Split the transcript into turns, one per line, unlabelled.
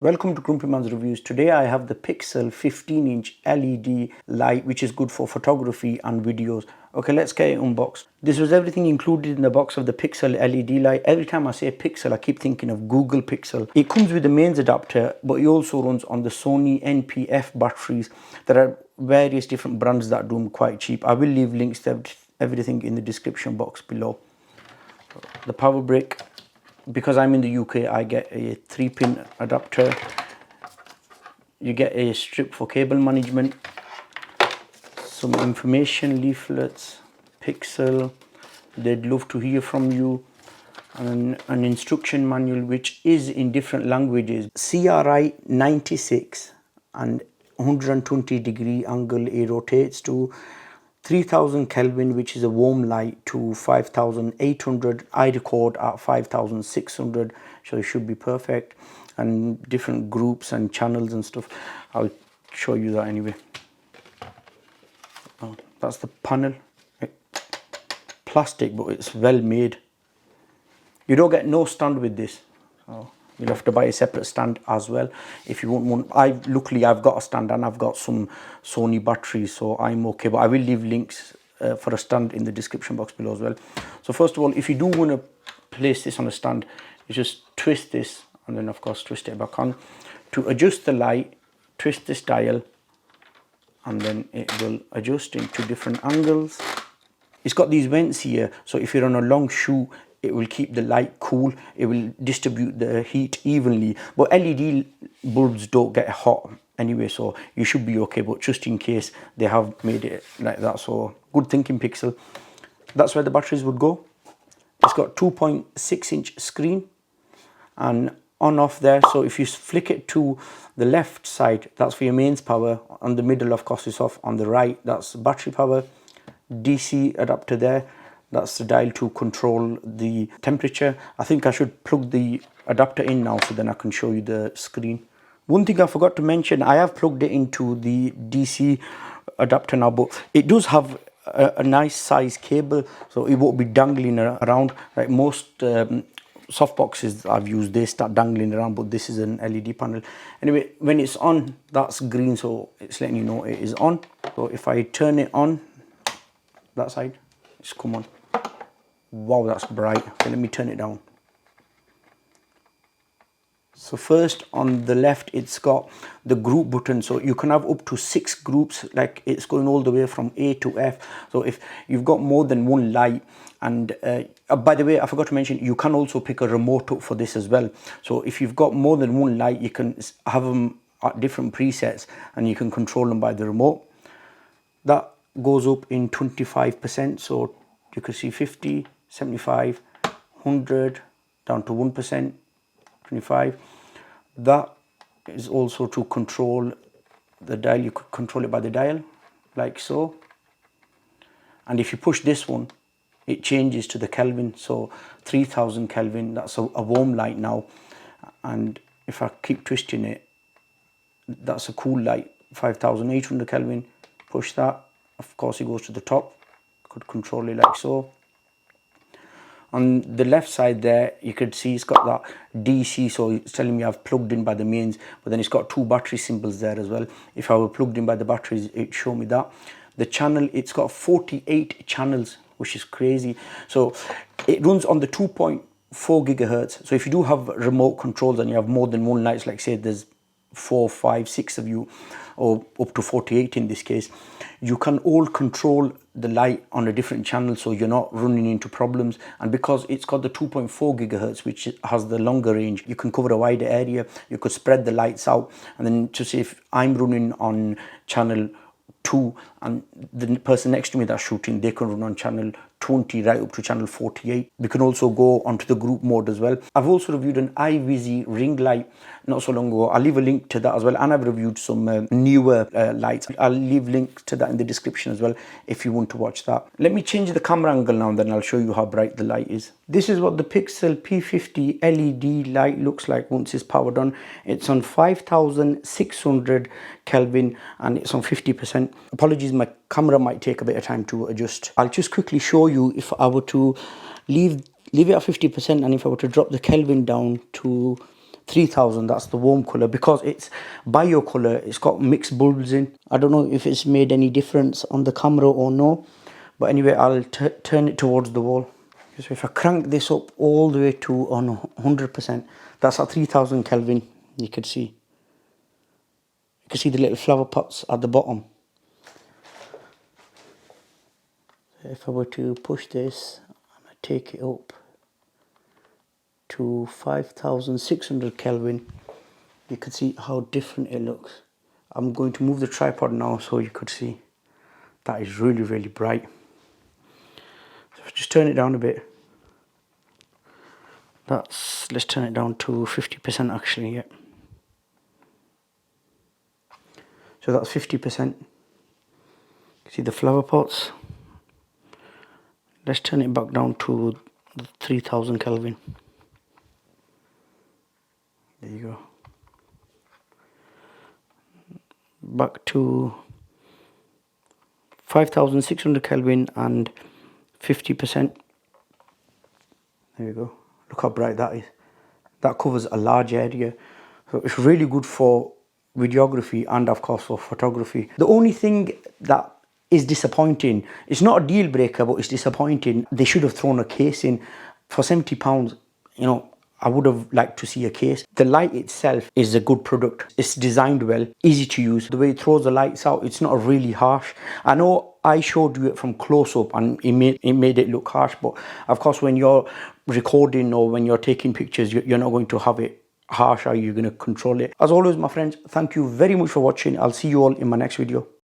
Welcome to GrumpyMan's Reviews. Today I have the Pixel 15-inch LED light which is good for photography and videos. Okay, let's get it unboxed. This was everything included in the box of the Pixel LED light. Every time I say Pixel, I keep thinking of Google Pixel. It comes with the mains adapter, but it also runs on the Sony NP-F batteries. There are various different brands that do them quite cheap. I will leave links to everything in the description box below. The power brick. Because I'm in the UK, I get a 3-pin adapter. You get a strip for cable management, some information leaflets, Pixel, they'd love to hear from you, and an instruction manual which is in different languages. CRI 96 and 120-degree angle it rotates to 3000 Kelvin, which is a warm light, to 5800. I record at 5600, so it should be perfect. And different groups and channels and stuff. I'll show you that anyway. Oh, that's the panel. Plastic, but it's well made. You don't get no stand with this. Oh, you'll have to buy a separate stand as well if you want one. Luckily I've got a stand and I've got some Sony batteries, so I'm okay. But I will leave links for a stand in the description box below as well. So first of all, if you do want to place this on a stand, you just twist this and then of course twist it back on. To adjust the light, twist this dial and then it will adjust into different angles. It's got these vents here, so if you're on a long shoot, it will keep the light cool. It will distribute the heat evenly. But LED bulbs don't get hot anyway, so you should be okay. But just in case, they have made it like that. So good thinking, Pixel. That's where the batteries would go. It's got 2.6-inch screen and on off there. So if you flick it to the left side, that's for your mains power. On the middle, of course, is off. On the right, that's battery power. DC adapter there. That's the dial to control the temperature. I think I should plug the adapter in now so then I can show you the screen. One thing I forgot to mention, I have plugged it into the DC adapter now, but it does have a nice size cable, so it won't be dangling around. Like most softboxes I've used, they start dangling around, but this is an LED panel. Anyway, when it's on, that's green, so it's letting you know it is on. So if I turn it on, that side, it's come on. Wow, that's bright. Okay, let me turn it down. So first on the left, it's got the group button, so you can have up to 6 groups, like it's going all the way from A to F. So if you've got more than one light, and by the way, I forgot to mention, you can also pick a remote up for this as well. So if you've got more than one light, you can have them at different presets and you can control them by the remote. That goes up in 25%, so you can see 50, 75, 100, down to 1%, 25. That is also to control the dial. You could control it by the dial, like so. And if you push this one, it changes to the Kelvin. So 3000 Kelvin, that's a warm light now. And if I keep twisting it, that's a cool light, 5800 Kelvin. Push that, of course it goes to the top. Could control it like so. On the left side there, you could see it's got that DC, so it's telling me I've plugged in by the mains, but then it's got 2 battery symbols there as well. If I were plugged in by the batteries, it'd show me that. The channel, it's got 48 channels, which is crazy. So it runs on the 2.4 gigahertz. So if you do have remote controls and you have more than one lights, like say there's 4, 5, 6 of you, or up to 48 in this case, you can all control the light on a different channel, so you're not running into problems. And because it's got the 2.4 gigahertz, which has the longer range, you can cover a wider area. You could spread the lights out, and then to say if I'm running on channel 2 and the person next to me that's shooting, they can run on channel 20 right up to channel 48. We can also go onto the group mode as well. I've also reviewed an iVisi ring light not so long ago. I'll leave a link to that as well, and I've reviewed some newer lights. I'll leave links to that in the description as well if you want to watch that. Let me change the camera angle now and then I'll show you how bright the light is. This is what the Pixel P50 LED light looks like once it's powered on. It's on 5600 Kelvin and it's on 50%. Apologies, my camera might take a bit of time to adjust. I'll just quickly show you if I were to leave it at 50% and if I were to drop the Kelvin down to 3000, that's the warm color, because it's bio color. It's got mixed bulbs in. I don't know if it's made any difference on the camera or no, but anyway, I'll turn it towards the wall. So if I crank this up all the way to on 100%, that's at 3000 Kelvin. You can see the little flower pots at the bottom. If I were to push this and I take it up to 5600 Kelvin, you can see how different it looks. I'm going to move the tripod now so you could see. That is really, really bright. So if I just turn it down a bit. Let's turn it down to 50% actually, yeah. So that's 50%. You see the flower pots. Let's turn it back down to 3000 Kelvin. There you go. Back to 5600 Kelvin and 50%. There you go. Look how bright that is. That covers a large area. So it's really good for videography and of course for photography. The only thing that is disappointing, it's not a deal breaker, but it's disappointing. They should have thrown a case in. For £70, you know, I would have liked to see a case. The light itself is a good product. It's designed well, easy to use. The way it throws the lights out, it's not really harsh. I know I showed you it from close up and it made it look harsh, but of course when you're recording or when you're taking pictures, you're not going to have it harsh, or you're going to control it. As always, my friends, thank you very much for watching. I'll see you all in my next video.